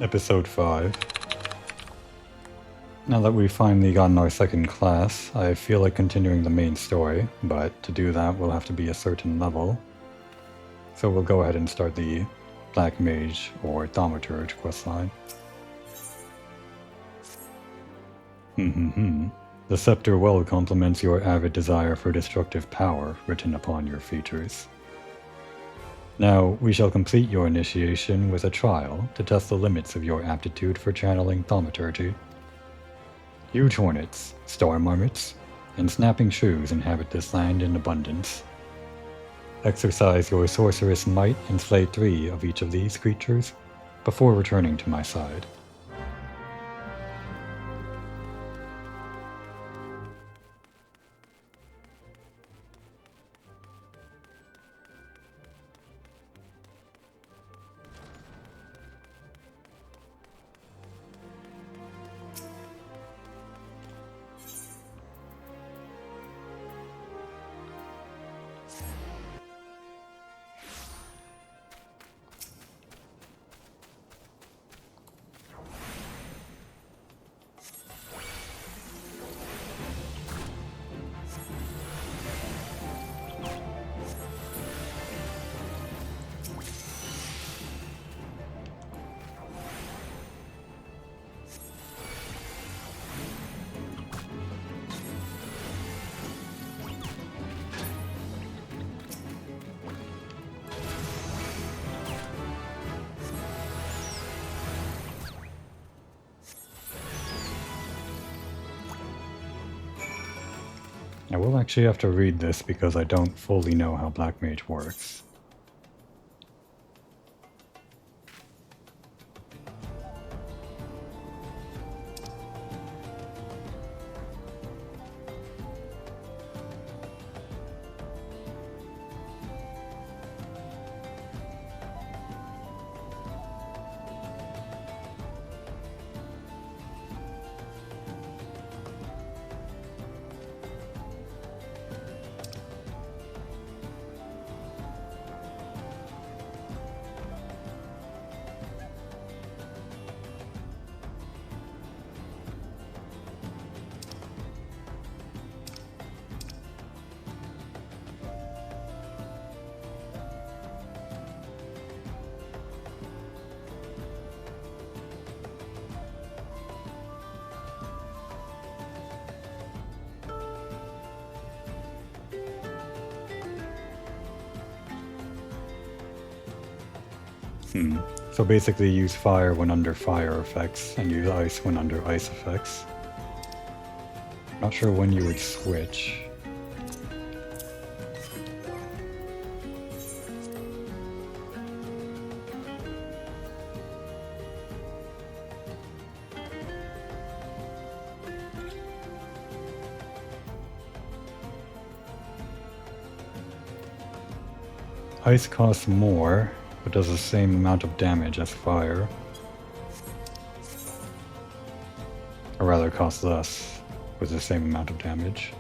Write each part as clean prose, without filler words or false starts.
Episode 5. Now that we've finally gotten our second class, I feel like continuing the main story, but to do that we'll have to be a certain level. So we'll go ahead and start the Black Mage or Thaumaturge questline. The scepter well complements your avid desire for destructive power written upon your features. Now, we shall complete your initiation with a trial to test the limits of your aptitude for channeling thaumaturgy. Huge hornets, star marmots, and snapping shrews inhabit this land in abundance. Exercise your sorceress might and slay 3 of each of these creatures before returning to my side. I will actually have to read this because I don't fully know how Black Mage works. So basically use fire when under fire effects, and use ice when under ice effects. Not sure when you would switch. Ice costs more, but does the same amount of damage as fire. Or rather, costs less, with the same amount of damage.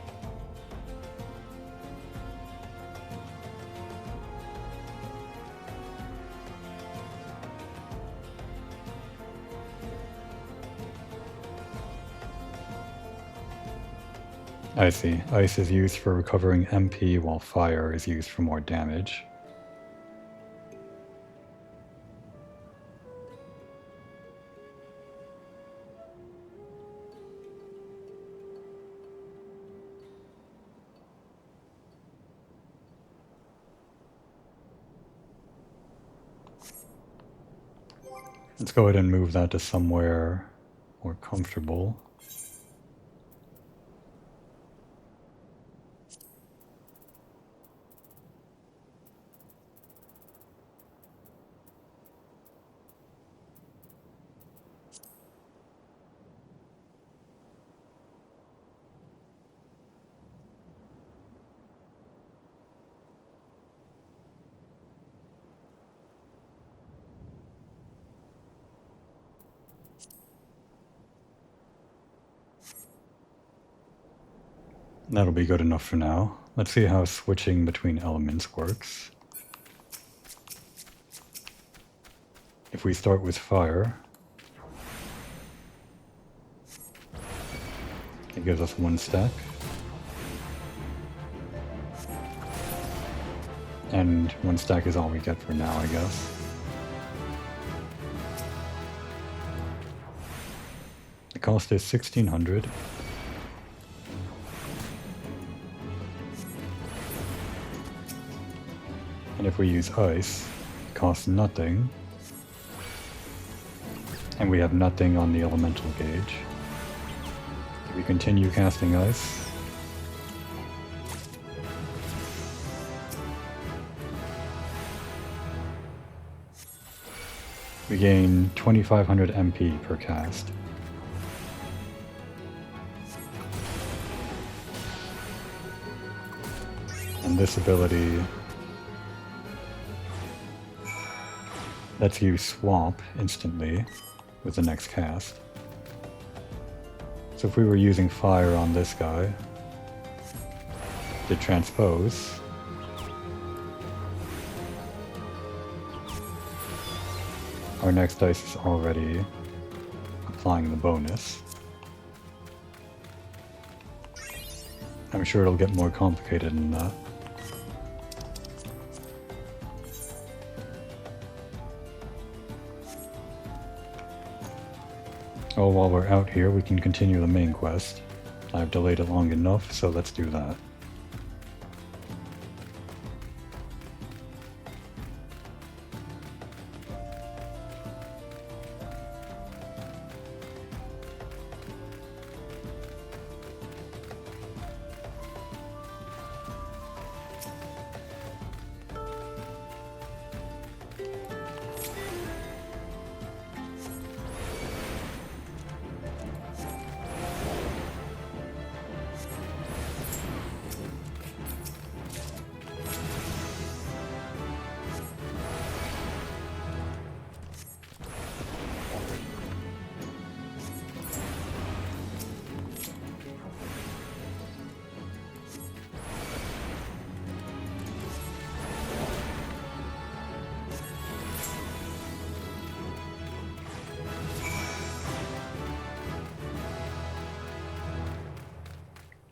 I see. Ice is used for recovering MP, while fire is used for more damage. Let's go ahead and move that to somewhere more comfortable. That'll be good enough for now. Let's see how switching between elements works. If we start with fire, It gives us 1 stack. And 1 stack is all we get for now, I guess. The cost is 1600. And if we use ice, it costs nothing. And we have nothing on the elemental gauge. If we continue casting ice, we gain 2500 MP per cast. And this ability lets you swap instantly with the next cast. So if we were using fire on this guy, to transpose, our next dice is already applying the bonus. I'm sure it'll get more complicated than that. Oh, while we're out here, we can continue the main quest. I've delayed it long enough, so let's do that.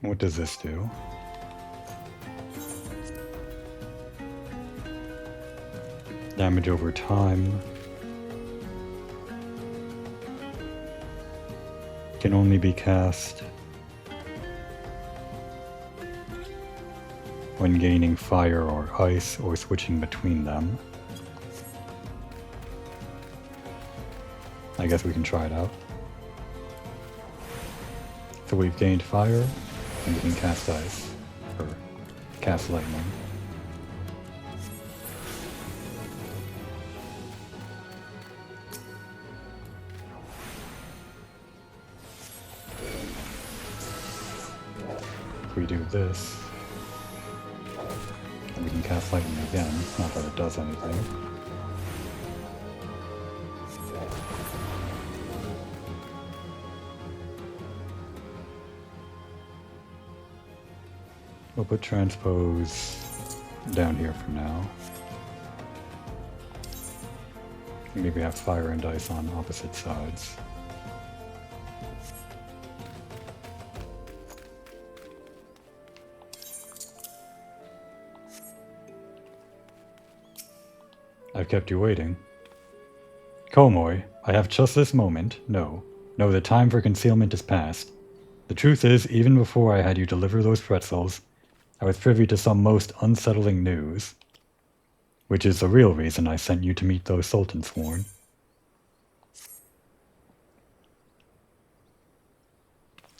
What does this do? Damage over time. Can only be cast when gaining fire or ice or switching between them. I guess we can try it out. So we've gained fire, and we can cast ice, or cast lightning. If we do this, and we can cast lightning again, not that it does anything. We'll put transpose down here for now. Maybe have fire and ice on opposite sides. I've kept you waiting. Komoy, I have just this moment. No, the time for concealment is past. The truth is, even before I had you deliver those pretzels, I was privy to some most unsettling news, which is the real reason I sent you to meet those Sultansworn.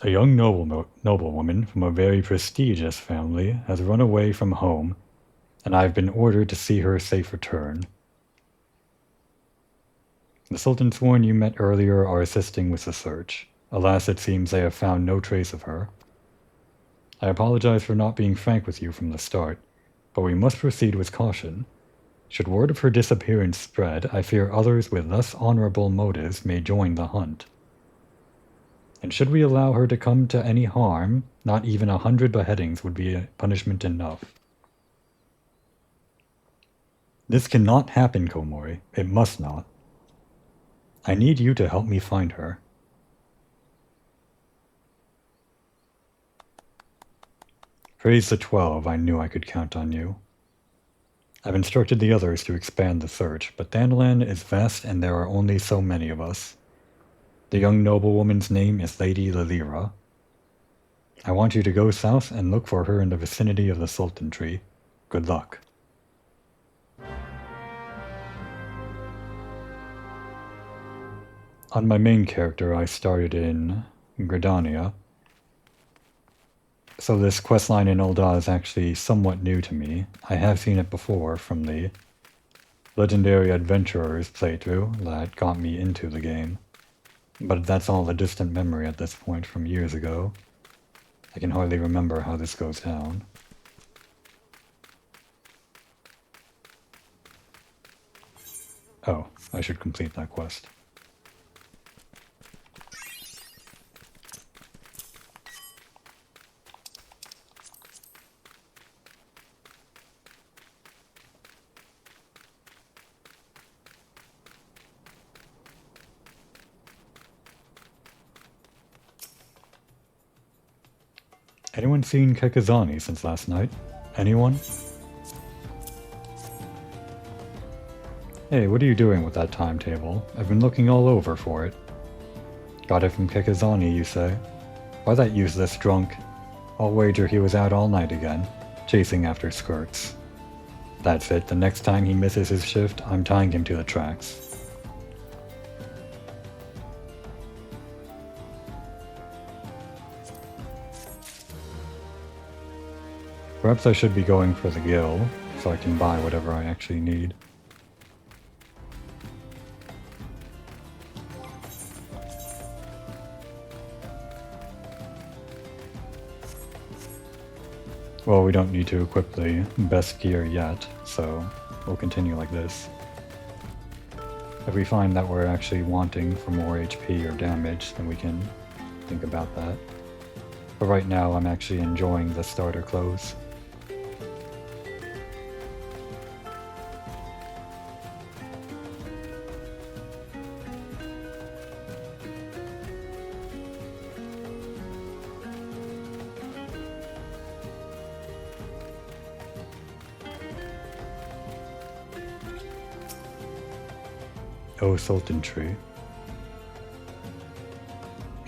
A young noblewoman from a very prestigious family has run away from home, and I've been ordered to see her safe return. The Sultansworn you met earlier are assisting with the search. Alas, it seems they have found no trace of her. I apologize for not being frank with you from the start, but we must proceed with caution. Should word of her disappearance spread, I fear others with less honorable motives may join the hunt. And should we allow her to come to any harm, not even 100 beheadings would be a punishment enough. This cannot happen, Komori. It must not. I need you to help me find her. Praise the 12, I knew I could count on you. I've instructed the others to expand the search, but Thandalen is vast and there are only so many of us. The young noblewoman's name is Lady Lilira. I want you to go south and look for her in the vicinity of the Sultan Tree. Good luck. On my main character, I started in Gridania. So this questline in Ul'dah is actually somewhat new to me. I have seen it before from the Legendary Adventurers playthrough that got me into the game. But that's all a distant memory at this point from years ago. I can hardly remember how this goes down. Oh, I should complete that quest. Anyone seen Kekazani since last night? Anyone? Hey, what are you doing with that timetable? I've been looking all over for it. Got it from Kekazani, you say? Why that useless drunk? I'll wager he was out all night again, chasing after skirts. That's it, the next time he misses his shift, I'm tying him to the tracks. Perhaps I should be going for the gill, so I can buy whatever I actually need. Well, we don't need to equip the best gear yet, so we'll continue like this. If we find that we're actually wanting for more HP or damage, then we can think about that. But right now, I'm actually enjoying the starter clothes. Oh, Sultan Tree.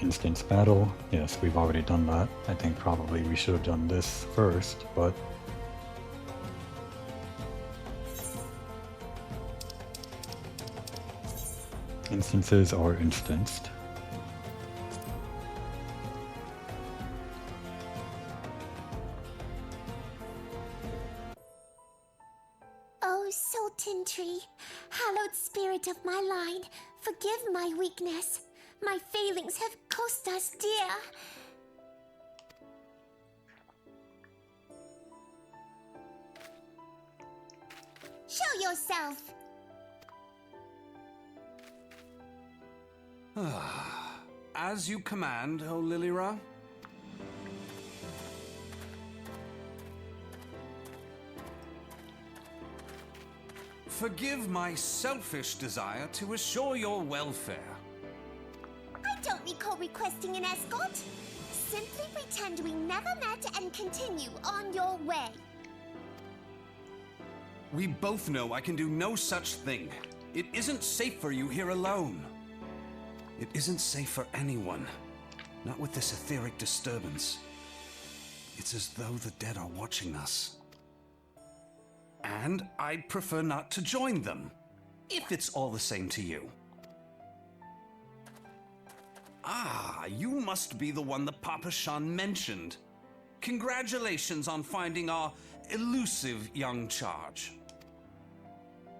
Instance battle. Yes, we've already done that. I think probably we should have done this first, but... Instances are instanced. Oh, Sultan Tree, hallowed spirit of my line, forgive my weakness. My failings have cost us dear. Show yourself. As you command, O Lilira. Forgive my selfish desire to assure your welfare. I don't recall requesting an escort. Simply pretend we never met and continue on your way. We both know I can do no such thing. It isn't safe for you here alone. It isn't safe for anyone. Not with this etheric disturbance. It's as though the dead are watching us. And I'd prefer not to join them, if it's all the same to you. Ah, you must be the one that Papa Shan mentioned. Congratulations on finding our elusive young charge.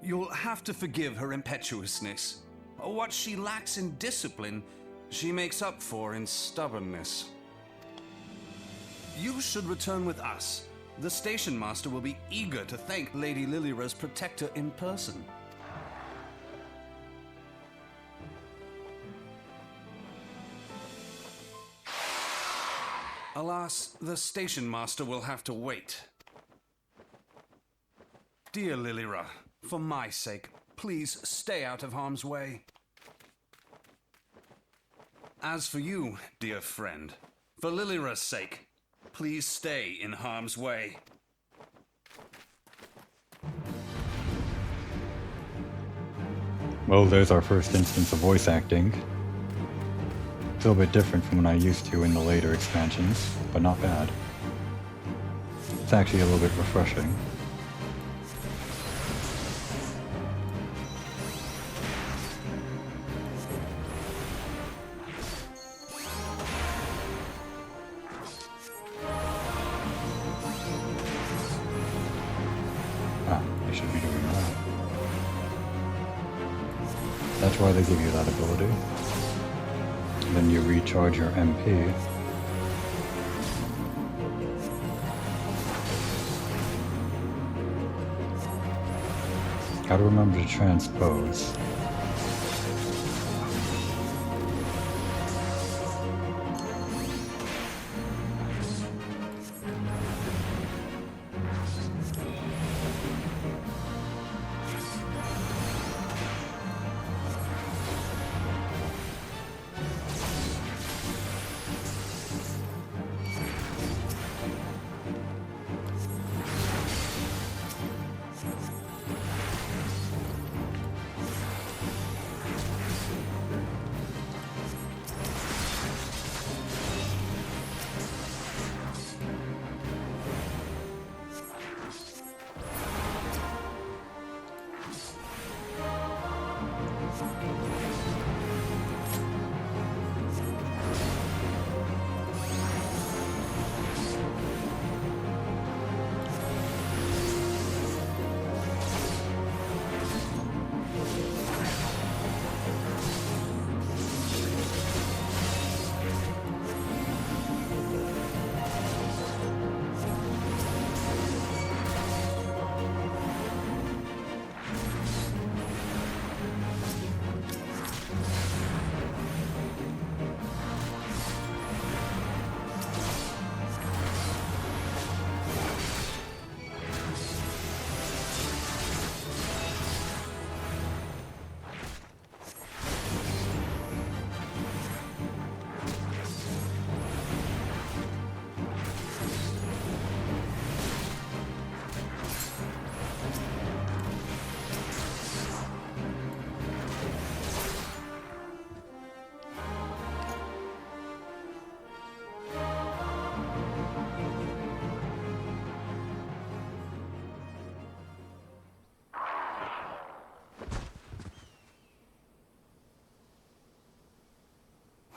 You'll have to forgive her impetuousness. What she lacks in discipline, she makes up for in stubbornness. You should return with us. The station master will be eager to thank Lady Lilira's protector in person. Alas, the station master will have to wait. Dear Lilira, for my sake, please stay out of harm's way. As for you, dear friend, for Lilira's sake, Please stay in harm's way. Well, there's our first instance of voice acting. It's a little bit different from what I used to in the later expansions, but not bad. It's actually a little bit refreshing. I should be doing that. That's why they give you that ability. And then you recharge your MP. Gotta remember to transpose.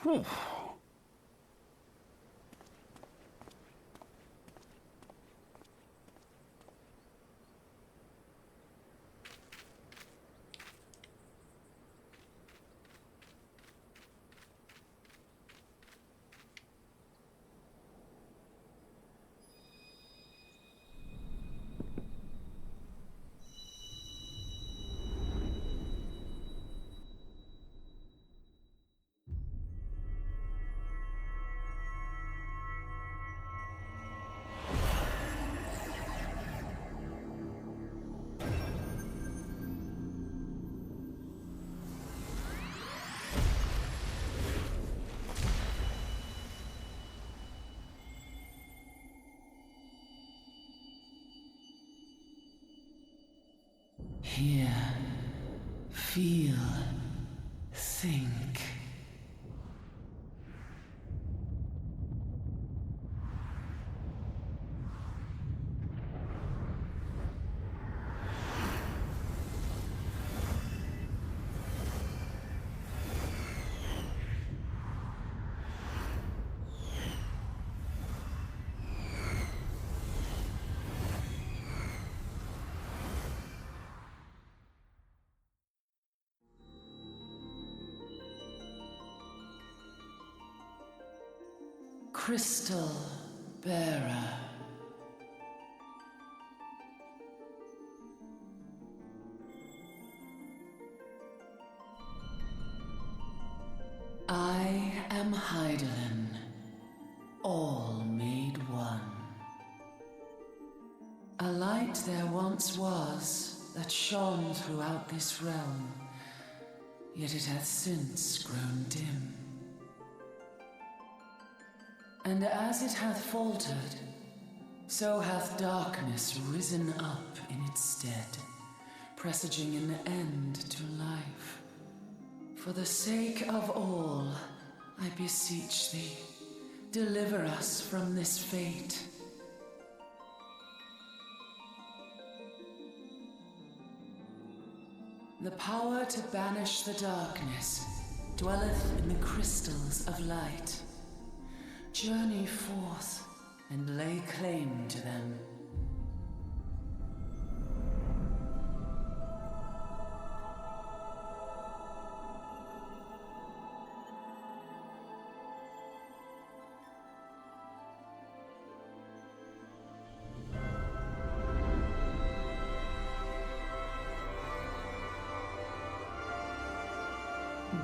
Whew. Hear, feel, think. Crystal Bearer. I am Heidelin, all made one. A light there once was that shone throughout this realm, yet it hath since grown dim. And as it hath faltered, so hath darkness risen up in its stead, presaging an end to life. For the sake of all, I beseech thee, deliver us from this fate. The power to banish the darkness dwelleth in the crystals of light. Journey forth and lay claim to them.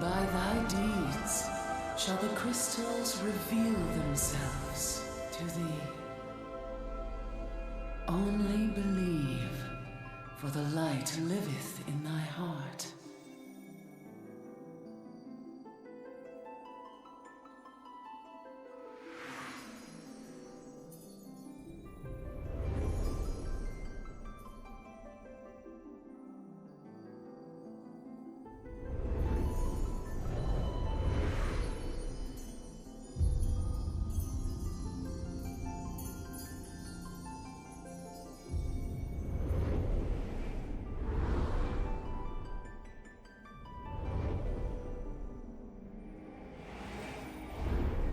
By thy deeds shall the crystals reveal themselves to thee. Only believe, for the light liveth in thy heart.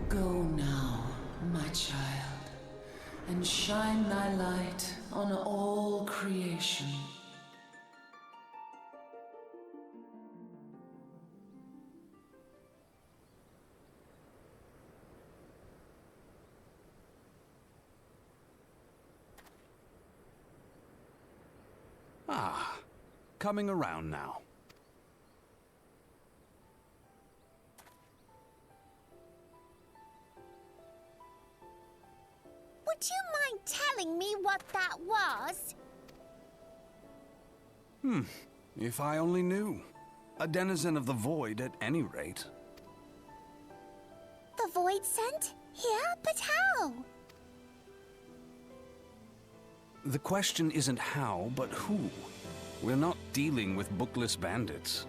Go now, my child, and shine thy light on all creation. Ah, coming around now. Would you mind telling me what that was? If I only knew. A denizen of the void at any rate. The void sent? Here? But how? The question isn't how, but who. We're not dealing with bookless bandits.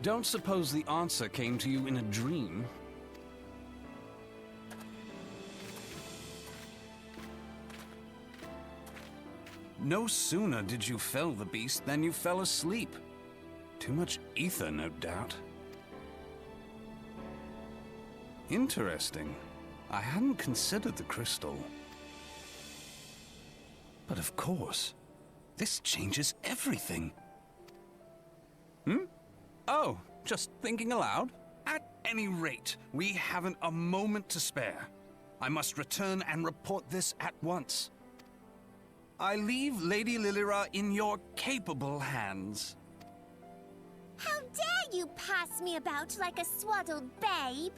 Don't suppose the answer came to you in a dream. No sooner did you fell the beast than you fell asleep. Too much ether, no doubt. Interesting. I hadn't considered the crystal. But of course, this changes everything. Oh, just thinking aloud? At any rate, we haven't a moment to spare. I must return and report this at once. I leave Lady Lilira in your capable hands. How dare you pass me about like a swaddled babe?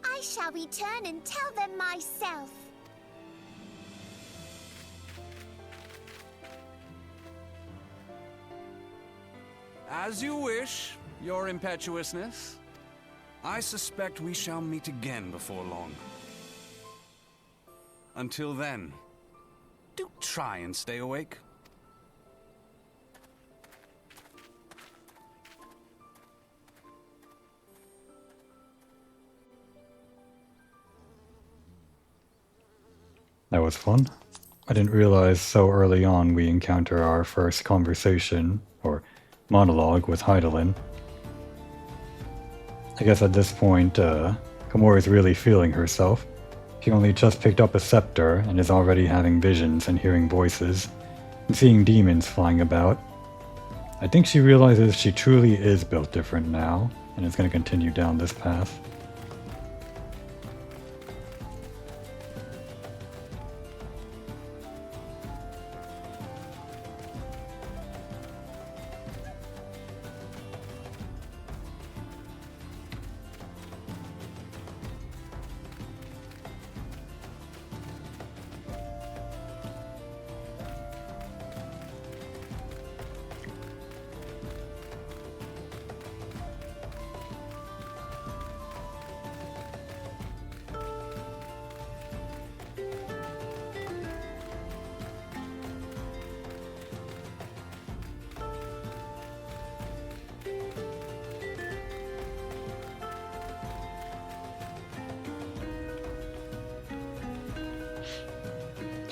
I shall return and tell them myself. As you wish, your impetuousness. I suspect we shall meet again before long. Until then, do try and stay awake. That was fun. I didn't realize so early on we encounter our first conversation, or monologue, with Heidelin. I guess at this point, Komori's really feeling herself. She only just picked up a scepter and is already having visions and hearing voices, and seeing demons flying about. I think she realizes she truly is built different now, and is going to continue down this path.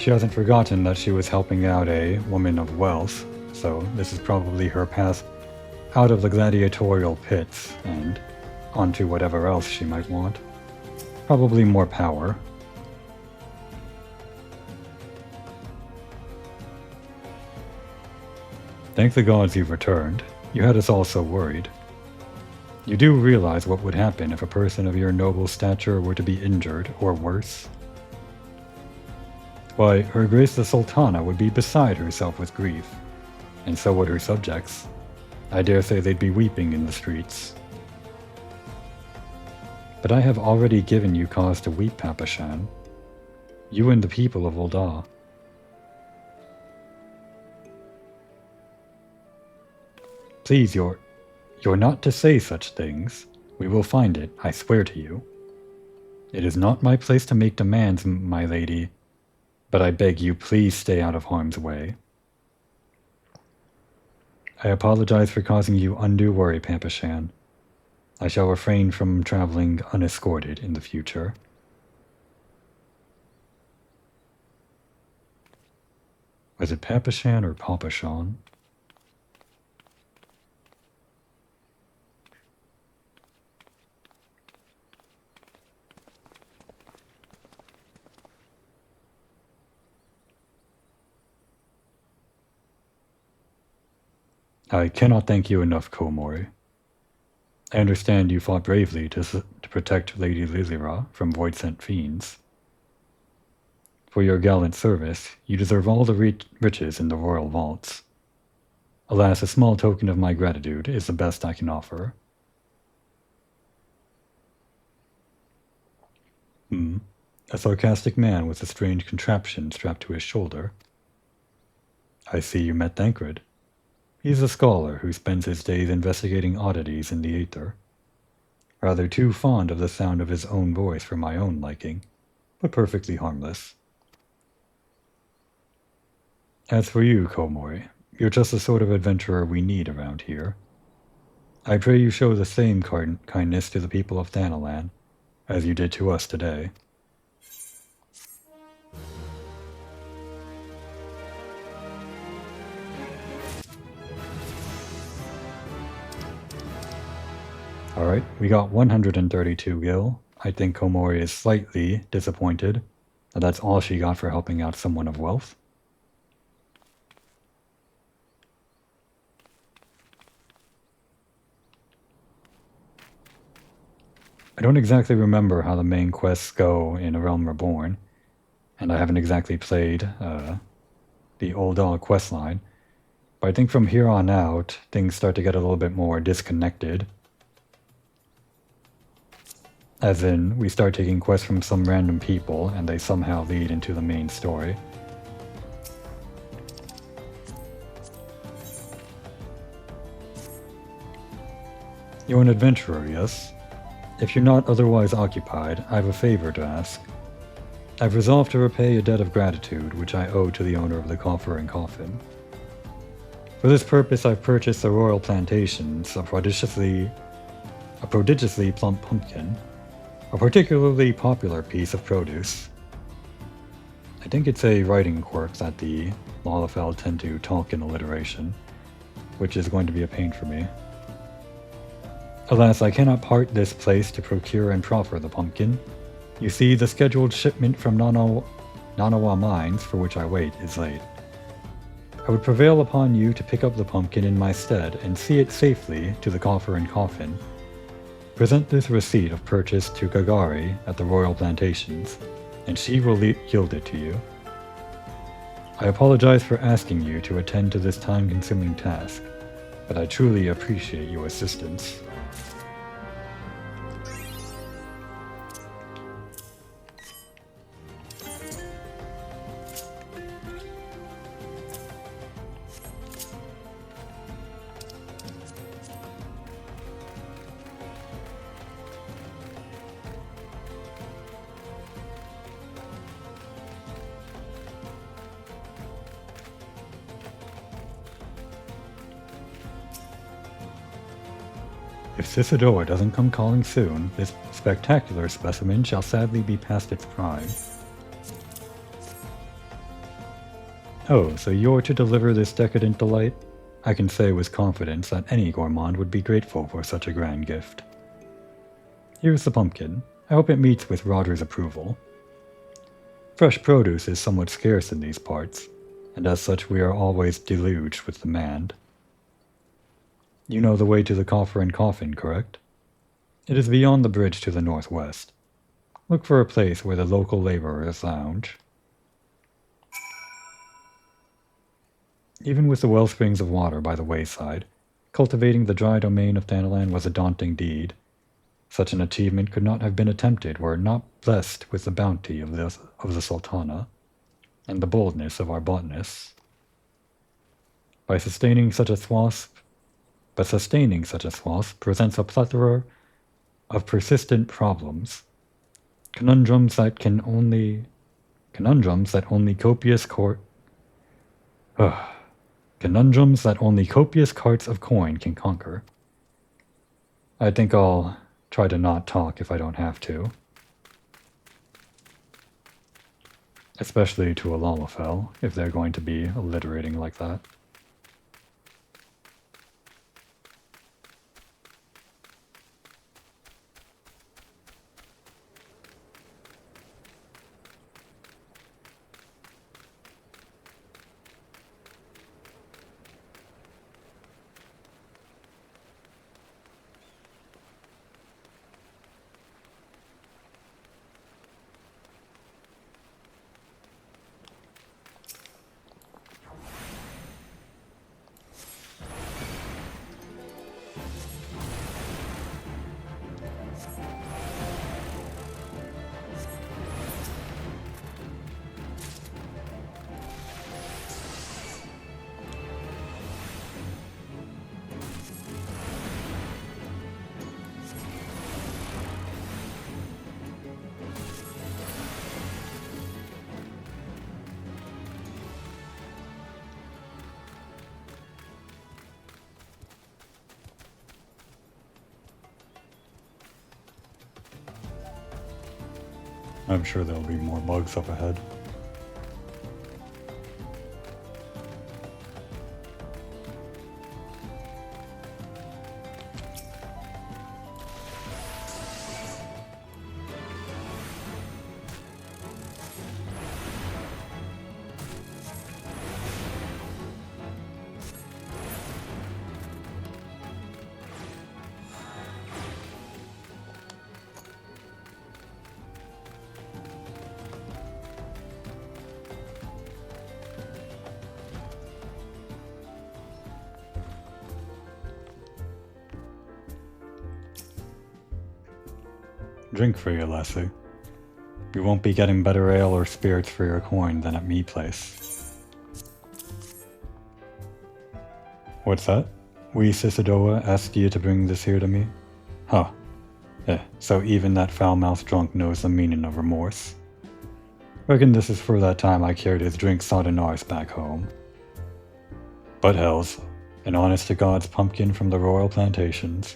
She hasn't forgotten that she was helping out a woman of wealth, so this is probably her path out of the gladiatorial pits and onto whatever else she might want. Probably more power. Thank the gods you've returned. You had us all so worried. You do realize what would happen if a person of your noble stature were to be injured, or worse? Why, Her Grace the Sultana would be beside herself with grief, and so would her subjects. I dare say they'd be weeping in the streets. But I have already given you cause to weep, Papashan. You and the people of Ul'dah. Please, you're not to say such things. We will find it, I swear to you. It is not my place to make demands, my lady, but I beg you please stay out of harm's way. I apologize for causing you undue worry, Papashan. I shall refrain from traveling unescorted in the future. Was it Papashan or Papashan? I cannot thank you enough, Komori. I understand you fought bravely to protect Lady Lilira from void-sent fiends. For your gallant service, you deserve all the riches in the royal vaults. Alas, a small token of my gratitude is the best I can offer. A sarcastic man with a strange contraption strapped to his shoulder. I see you met Thancred. He's a scholar who spends his days investigating oddities in the aether. Rather too fond of the sound of his own voice for my own liking, but perfectly harmless. As for you, Komori, you're just the sort of adventurer we need around here. I pray you show the same kindness to the people of Thanalan, as you did to us today. Alright, we got 132 gil. I think Komori is slightly disappointed that that's all she got for helping out someone of wealth. I don't exactly remember how the main quests go in A Realm Reborn, and I haven't exactly played the Ul'dah questline, but I think from here on out, things start to get a little bit more disconnected. As in, we start taking quests from some random people, and they somehow lead into the main story. You're an adventurer, yes? If you're not otherwise occupied, I have a favor to ask. I've resolved to repay a debt of gratitude which I owe to the owner of the coffer and coffin. For this purpose, I've purchased the royal plantations, a prodigiously plump pumpkin, a particularly popular piece of produce. I think it's a writing quirk that the Lalafell tend to talk in alliteration, which is going to be a pain for me. Alas, I cannot part this place to procure and proffer the pumpkin. You see, the scheduled shipment from Nanawa Mines, for which I wait, is late. I would prevail upon you to pick up the pumpkin in my stead and see it safely to the coffer and coffin. Present this receipt of purchase to Gagari at the royal plantations, and she will yield it to you. I apologize for asking you to attend to this time-consuming task, but I truly appreciate your assistance. If Cisadoa doesn't come calling soon, this spectacular specimen shall sadly be past its prime. Oh, so you're to deliver this decadent delight? I can say with confidence that any gourmand would be grateful for such a grand gift. Here's the pumpkin. I hope it meets with Roger's approval. Fresh produce is somewhat scarce in these parts, and as such we are always deluged with demand. You know the way to the Coffer and Coffin, correct? It is beyond the bridge to the northwest. Look for a place where the local laborers lounge. Even with the wellsprings of water by the wayside, cultivating the dry domain of Thanalan was a daunting deed. Such an achievement could not have been attempted were it not blessed with the bounty of the Sultana, and the boldness of our botanists. But sustaining such a swath presents a plethora of persistent problems, conundrums that only copious carts of coin can conquer. I think I'll try to not talk if I don't have to. Especially to a Lalafell, if they're going to be alliterating like that. I'm sure there'll be more bugs up ahead. Drink for you, Lassie. You won't be getting better ale or spirits for your coin than at me place. What's that? Wee Sisadoa asked you to bring this here to me? Huh. So even that foul-mouthed drunk knows the meaning of remorse. Reckon this is for that time I carried his drink sodden arse back home. But hells, an honest-to-God's pumpkin from the royal plantations.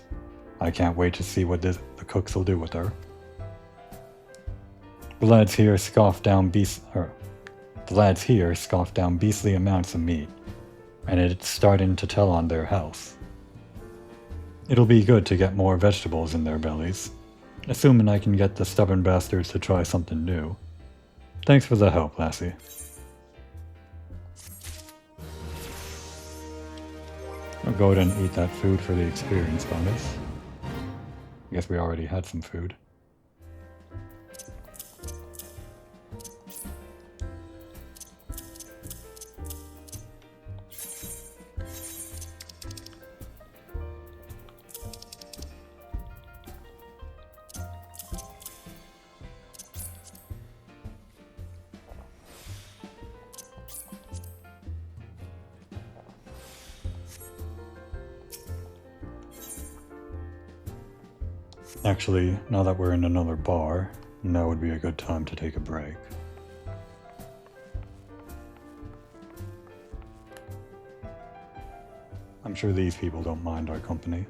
I can't wait to see what the cooks will do with her. The lads here scoff down beastly amounts of meat, and it's starting to tell on their health. It'll be good to get more vegetables in their bellies, assuming I can get the stubborn bastards to try something new. Thanks for the help, Lassie. I'll go ahead and eat that food for the experience bonus. I guess we already had some food. Actually, now that we're in another bar, now would be a good time to take a break. I'm sure these people don't mind our company.